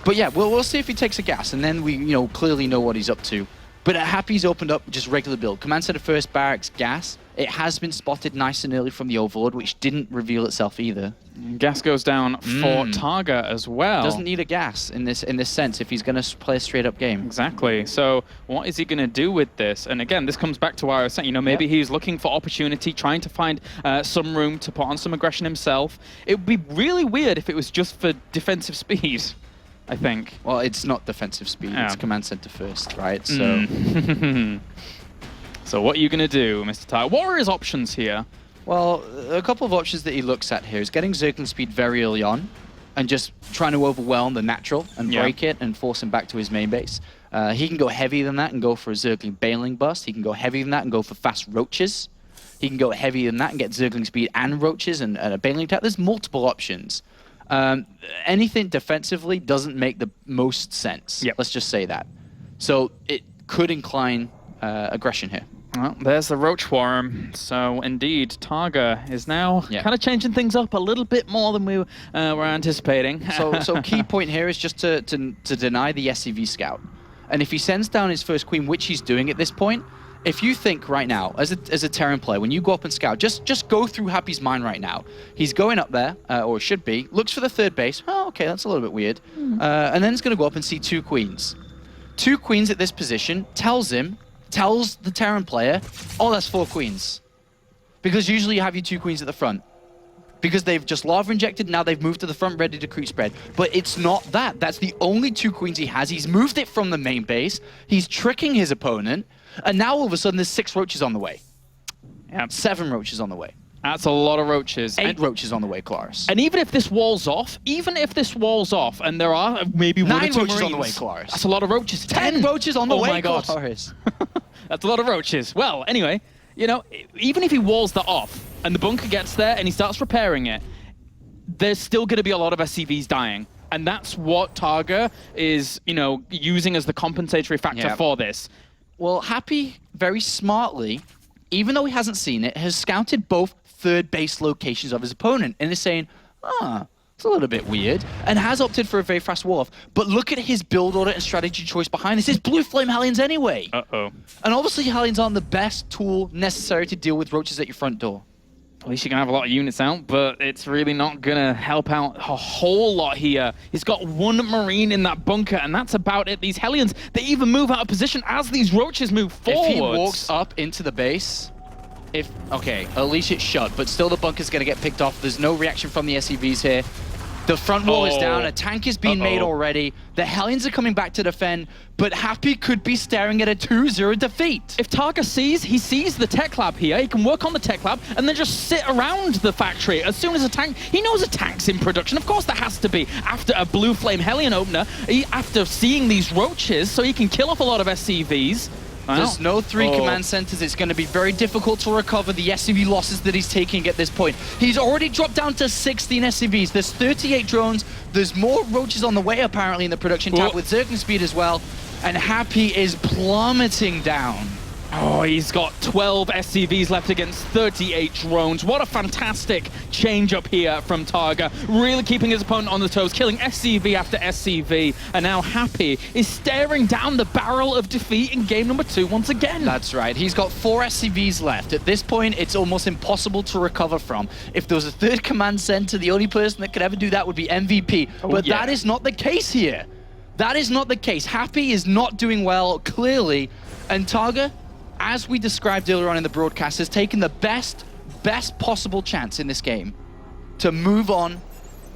But yeah, we'll see if he takes a gas, and then we clearly know what he's up to. But Happy's opened up just regular build. Command Center first, Barracks, gas. It has been spotted nice and early from the Overlord, which didn't reveal itself either. Gas goes down for TargA as well. Doesn't need a gas in this sense if he's going to play a straight-up game. Exactly. So what is he going to do with this? And again, this comes back to what I was saying. Maybe he's looking for opportunity, trying to find some room to put on some aggression himself. It would be really weird if it was just for defensive speed, I think. Well, it's not defensive speed. Yeah. It's Command Center first, right? So... So what are you going to do, Mr. TargA? What are his options here? Well, a couple of options that he looks at here is getting Zergling speed very early on and just trying to overwhelm the natural and break it and force him back to his main base. He can go heavier than that and go for a Zergling Baneling bust. He can go heavier than that and go for fast Roaches. He can go heavier than that and get Zergling speed and Roaches and a Baneling attack. There's multiple options. Anything defensively doesn't make the most sense. Let's just say that. So it could incline aggression here. Well, there's the Roach Swarm. So indeed, TargA is now kind of changing things up a little bit more than we were anticipating. So key point here is just to deny the SCV scout. And if he sends down his first queen, which he's doing at this point, if you think right now, as a Terran player, when you go up and scout, just go through Happy's mind right now. He's going up there, or should be, looks for the 3rd base. Oh, okay, that's a little bit weird. And then he's going to go up and see 2 queens. 2 queens at this position tells the Terran player, oh, that's 4 queens. Because usually you have your 2 queens at the front. Because they've just lava injected, now they've moved to the front ready to creep spread. But it's not that. That's the only 2 queens he has. He's moved it from the main base. He's tricking his opponent. And now all of a sudden there's 6 roaches on the way. 7 roaches on the way. That's a lot of roaches. 8 roaches on the way, Claris. And even if this wall's off, and there are maybe 9 1 or 2 roaches Marines, on the way, Claris. That's a lot of roaches. 10 roaches on the way, Oh my God. Claris. That's a lot of roaches. Well, anyway, even if he walls that off and the bunker gets there and he starts repairing it, there's still going to be a lot of SCVs dying. And that's what TargA is, using as the compensatory factor for this. Well, Happy, very smartly, even though he hasn't seen it, has scouted both 3rd base locations of his opponent and is saying, it's a little bit weird, and has opted for a very fast wall-off. But look at his build order and strategy choice behind this. It's Blue Flame Hellions anyway. Uh-oh. And obviously Hellions aren't the best tool necessary to deal with roaches at your front door. At least you can have a lot of units out, but it's really not going to help out a whole lot here. He's got 1 Marine in that bunker, and that's about it. These Hellions, they even move out of position as these roaches move forwards. If he walks up into the base, okay, at least it's shut, but still the bunker's going to get picked off. There's no reaction from the SCVs here. The front wall is down. A tank is being made already. The Hellions are coming back to defend, but Happy could be staring at a 2-0 defeat. If TargA sees the tech lab here, he can work on the tech lab and then just sit around the factory. As soon as he knows a tank's in production. Of course that has to be after a Blue Flame Hellion opener, after seeing these roaches, so he can kill off a lot of SCVs. There's no 3 command centers. It's going to be very difficult to recover the SCV losses that he's taking at this point. He's already dropped down to 16 SCVs. There's 38 drones. There's more roaches on the way, apparently, in the production tab with Zergling speed as well. And Happy is plummeting down. Oh, he's got 12 SCVs left against 38 drones. What a fantastic change up here from TargA. Really keeping his opponent on the toes, killing SCV after SCV. And now Happy is staring down the barrel of defeat in game number 2 once again. That's right. He's got 4 SCVs left. At this point, it's almost impossible to recover from. If there was a 3rd command center, the only person that could ever do that would be MVP. But that is not the case here. That is not the case. Happy is not doing well, clearly. And TargA, as we described earlier on in the broadcast, has taken the best possible chance in this game to move on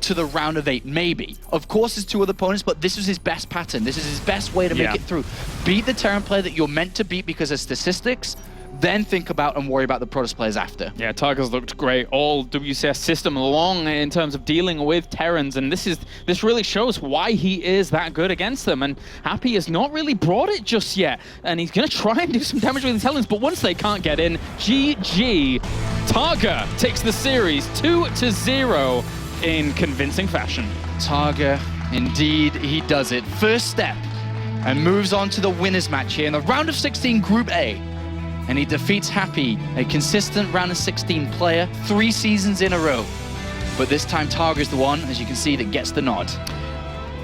to the round of 8, maybe. Of course, there's 2 other opponents, but this was his best pattern. This is his best way to make it through. Beat the Terran player that you're meant to beat because of statistics, then think about and worry about the Protoss players after. Yeah, TargA's looked great all WCS system along in terms of dealing with Terrans, and this really shows why he is that good against them. And Happy has not really brought it just yet, and he's going to try and do some damage with intelligence, but once they can't get in, GG. TargA takes the series 2-0 in convincing fashion. TargA, indeed, he does it. First step, and moves on to the winners match here in the round of 16 Group A. And he defeats Happy, a consistent round of 16 player, 3 seasons in a row. But this time TargA is the one, as you can see, that gets the nod.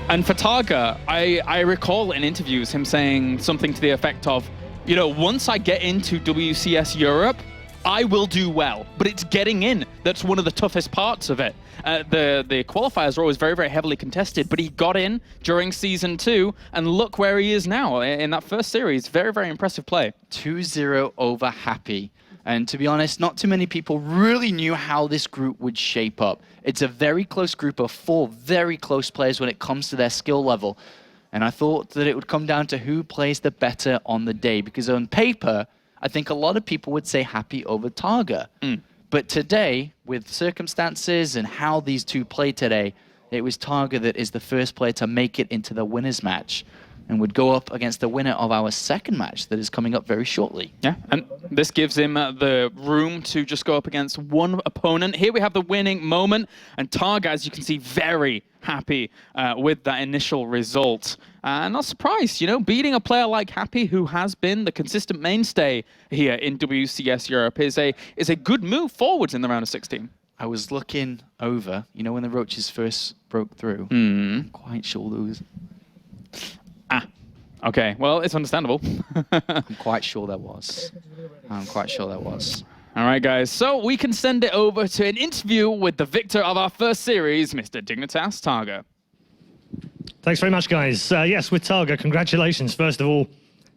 And for TargA, I recall in interviews him saying something to the effect of, you know, once I get into WCS Europe, I will do well, but it's getting in that's one of the toughest parts of it. The qualifiers are always very, very heavily contested, but he got in during Season 2, and look where he is now in that first series. Very, very impressive play. 2-0 over Happy. And to be honest, not too many people really knew how this group would shape up. It's a very close group of 4 very close players when it comes to their skill level. And I thought that it would come down to who plays the better on the day, because on paper, I think a lot of people would say Happy over TargA. But today, with circumstances and how these 2 played today, it was TargA that is the first player to make it into the winners match and would go up against the winner of our second match that is coming up very shortly. Yeah, and this gives him the room to just go up against one opponent. Here we have the winning moment, and TargA, as you can see, very happy with that initial result. And not surprised, you know, beating a player like Happy, who has been the consistent mainstay here in WCS Europe, is a good move forwards in the round of 16. I was looking over, you know, when the Roaches first broke through. I'm quite sure there was... Okay, well, it's understandable. I'm quite sure there was. I'm quite sure there was. All right, guys, so we can send it over to an interview with the victor of our first series, Mr. Dignitas TargA. Thanks very much, guys. Yes, with TargA, congratulations. First of all,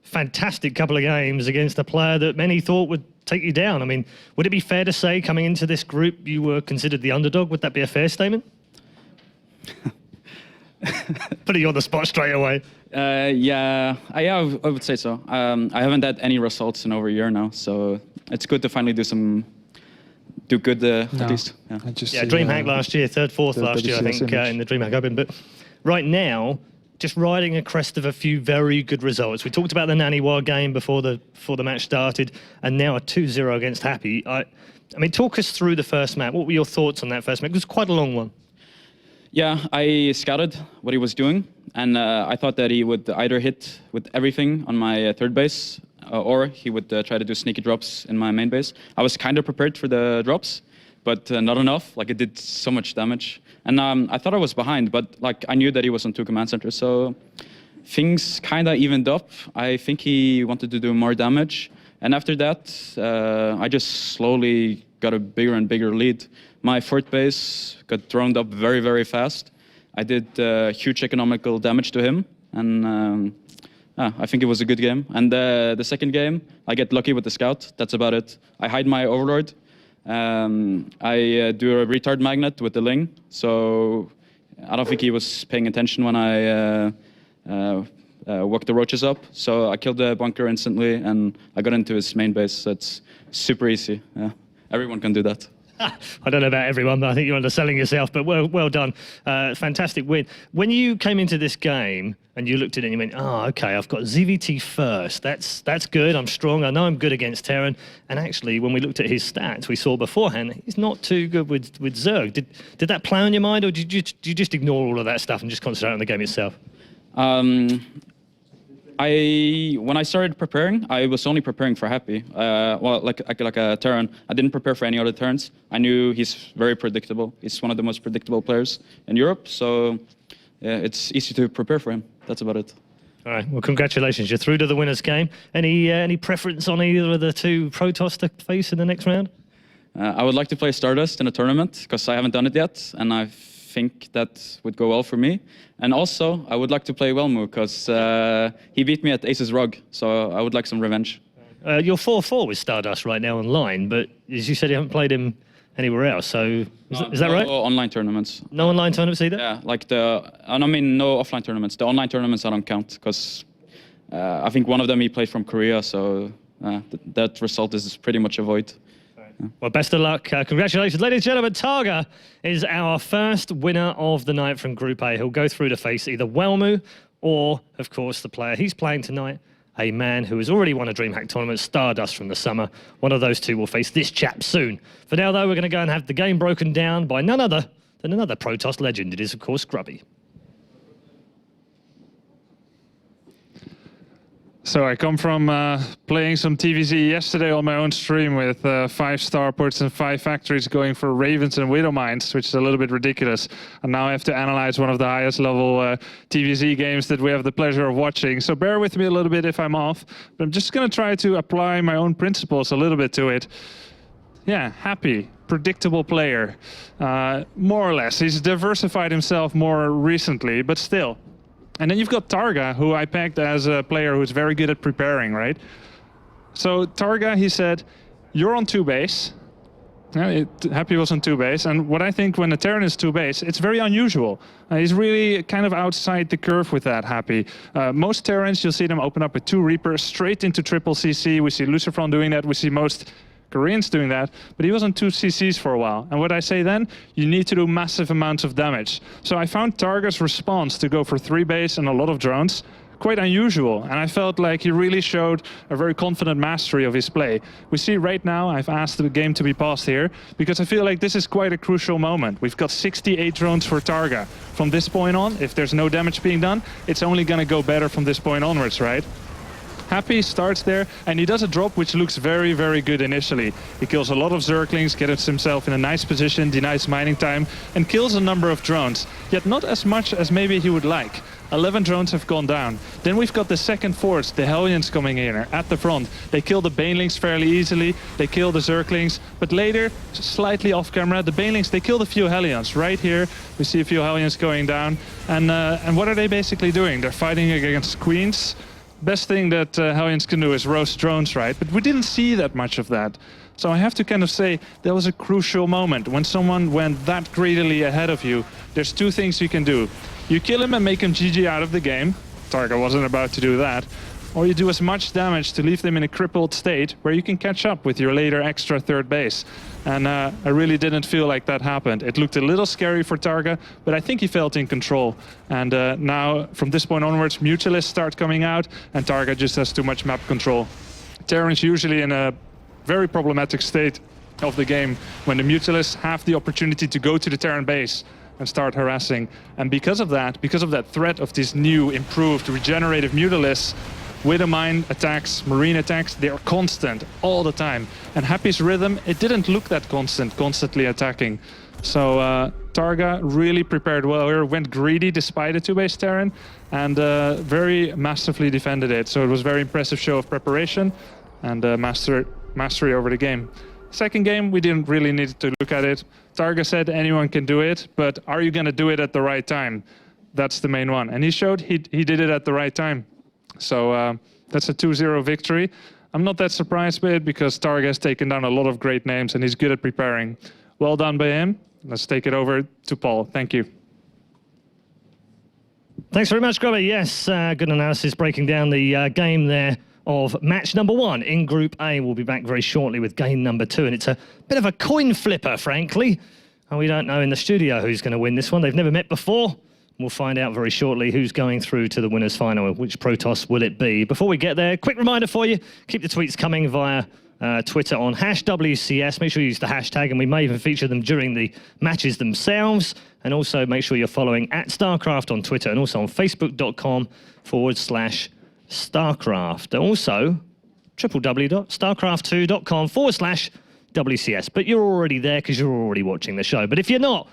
fantastic couple of games against a player that many thought would take you down. I mean, would it be fair to say coming into this group you were considered the underdog? Would that be a fair statement? Putting you on the spot straight away. Yeah, I would say so. I haven't had any results in over a year now, so it's good to finally do good at least. Yeah, DreamHack last year, 3rd, 4th last year, I think, in the DreamHack Open. But right now, just riding a crest of a few very good results. We talked about the Naniwa game before the match started, and now a 2-0 against Happy. I mean, talk us through the first map. What were your thoughts on that first map? It was quite a long one. Yeah, I scouted what he was doing, and I thought that he would either hit with everything on my 3rd base, or he would try to do sneaky drops in my main base. I was kind of prepared for the drops, but not enough. Like, it did so much damage. And I thought I was behind, but like I knew that he was on 2 command centers, so things kind of evened up. I think he wanted to do more damage. And after that, I just slowly got a bigger and bigger lead. My 4th base got droned up very, very fast. I did huge economical damage to him, and I think it was a good game. And the second game, I get lucky with the scout. That's about it. I hide my overlord. I do a retard magnet with the Ling, so I don't think he was paying attention when I woke the roaches up. So I killed the bunker instantly, and I got into his main base. So it's super easy. Yeah. Everyone can do that. I don't know about everyone, but I think you're underselling yourself. But well done. Fantastic win. When you came into this game and you looked at it and you went, oh, okay, I've got ZVT first. That's good. I'm strong. I know I'm good against Terran. And actually, when we looked at his stats, we saw beforehand, he's not too good with Zerg. Did that play on your mind, or did you just ignore all of that stuff and just concentrate on the game itself? When I started preparing, I was only preparing for Happy. Well, like a Terran. I didn't prepare for any other Terrans. I knew he's very predictable. He's one of the most predictable players in Europe, so yeah, it's easy to prepare for him. That's about it. All right. Well, congratulations. You're through to the winners' game. Any preference on either of the two Protoss to face in the next round? I would like to play Stardust in a tournament because I haven't done it yet, and I think that would go well for me. And also, I would like to play Welmu because he beat me at Ace's Rug, so I would like some revenge. You're 4-4 with Stardust right now online, but as you said, you haven't played him anywhere else. So is that right? No online tournaments. No online tournaments either? Yeah, like no offline tournaments. The online tournaments I don't count because I think one of them he played from Korea, so that result is pretty much a void. Well, best of luck. Congratulations. Ladies and gentlemen, TargA is our first winner of the night from Group A. He'll go through to face either Welmu or, of course, the player he's playing tonight, a man who has already won a DreamHack tournament, Stardust from the summer. One of those two will face this chap soon. For now, though, we're going to go and have the game broken down by none other than another Protoss legend. It is, of course, Grubby. So I come from playing some TVZ yesterday on my own stream with 5 starports and 5 factories going for Ravens and Widow Mines, which is a little bit ridiculous. And now I have to analyze one of the highest level TVZ games that we have the pleasure of watching. So bear with me a little bit if I'm off, but I'm just going to try to apply my own principles a little bit to it. Yeah, Happy, predictable player, more or less. He's diversified himself more recently, but still. And then you've got TargA, who I pegged as a player who's very good at preparing, right? So TargA, he said, you're on 2 base. Happy was on 2 base. And what I think when a Terran is 2 base, it's very unusual. He's really kind of outside the curve with that, Happy. Most Terrans, you'll see them open up with 2 Reapers straight into triple CC. We see Lucifron doing that. We see most Koreans doing that, but he was on 2 CCs for a while. And what I say then, you need to do massive amounts of damage. So I found TargA's response to go for 3 base and a lot of drones quite unusual, and I felt like he really showed a very confident mastery of his play. We see right now, I've asked the game to be paused here, because I feel like this is quite a crucial moment. We've got 68 drones for TargA. From this point on, if there's no damage being done, it's only gonna go better from this point onwards, right? Happy starts there, and he does a drop which looks very, very good initially. He kills a lot of Zerglings, gets himself in a nice position, denies mining time, and kills a number of drones, yet not as much as maybe he would like. 11 drones have gone down. Then we've got the second force, the Hellions coming in at the front. They kill the Banelings fairly easily, they kill the Zerglings, but later, slightly off camera, the Banelings, they killed a few Hellions. Right here, we see a few Hellions going down, and what are they basically doing? They're fighting against Queens. Best thing that Hellions can do is roast drones, right? But we didn't see that much of that. So I have to kind of say that was a crucial moment. When someone went that greedily ahead of you, there's 2 things you can do. You kill him and make him GG out of the game. TargA wasn't about to do that. Or you do as much damage to leave them in a crippled state where you can catch up with your later extra 3rd base. And I really didn't feel like that happened. It looked a little scary for TargA, but I think he felt in control. And now, from this point onwards, Mutalists start coming out, and TargA just has too much map control. Terran's usually in a very problematic state of the game when the Mutalists have the opportunity to go to the Terran base and start harassing. And because of that threat of these new, improved, regenerative Mutalists, Widowmine attacks, Marine attacks, they are constant all the time. And Happy's rhythm, it didn't look that constant, constantly attacking. So TargA really prepared well here, went greedy despite a 2-base Terran, and very massively defended it. So it was a very impressive show of preparation and mastery over the game. Second game, we didn't really need to look at it. TargA said anyone can do it, but are you gonna do it at the right time? That's the main one. And he showed he did it at the right time. So that's a 2-0 victory. I'm not that surprised by it because TargA has taken down a lot of great names and he's good at preparing. Well done by him. Let's take it over to Paul. Thank you. Thanks very much, Grubby. Yes, good analysis breaking down the game there of match number 1 in Group A. We'll be back very shortly with game number 2, and it's a bit of a coin flipper, frankly. And we don't know in the studio who's going to win this one. They've never met before. We'll find out very shortly who's going through to the winners' final. Which Protoss will it be? Before we get there, quick reminder for you, keep the tweets coming via Twitter on #WCS. Make sure you use the hashtag, and we may even feature them during the matches themselves. And also make sure you're following @StarCraft on Twitter and also on Facebook.com/StarCraft. Also, www.starcraft2.com/WCS. But you're already there because you're already watching the show. But if you're not,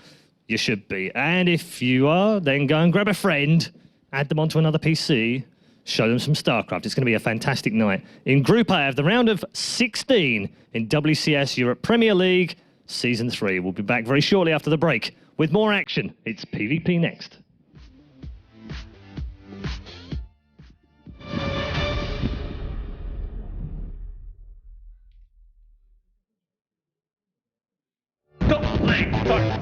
you should be. And if you are, then go and grab a friend, add them onto another PC, show them some StarCraft. It's going to be a fantastic night. In Group A of the round of 16 in WCS Europe Premier League Season 3. We'll be back very shortly after the break with more action. It's PvP next. Don't play, start,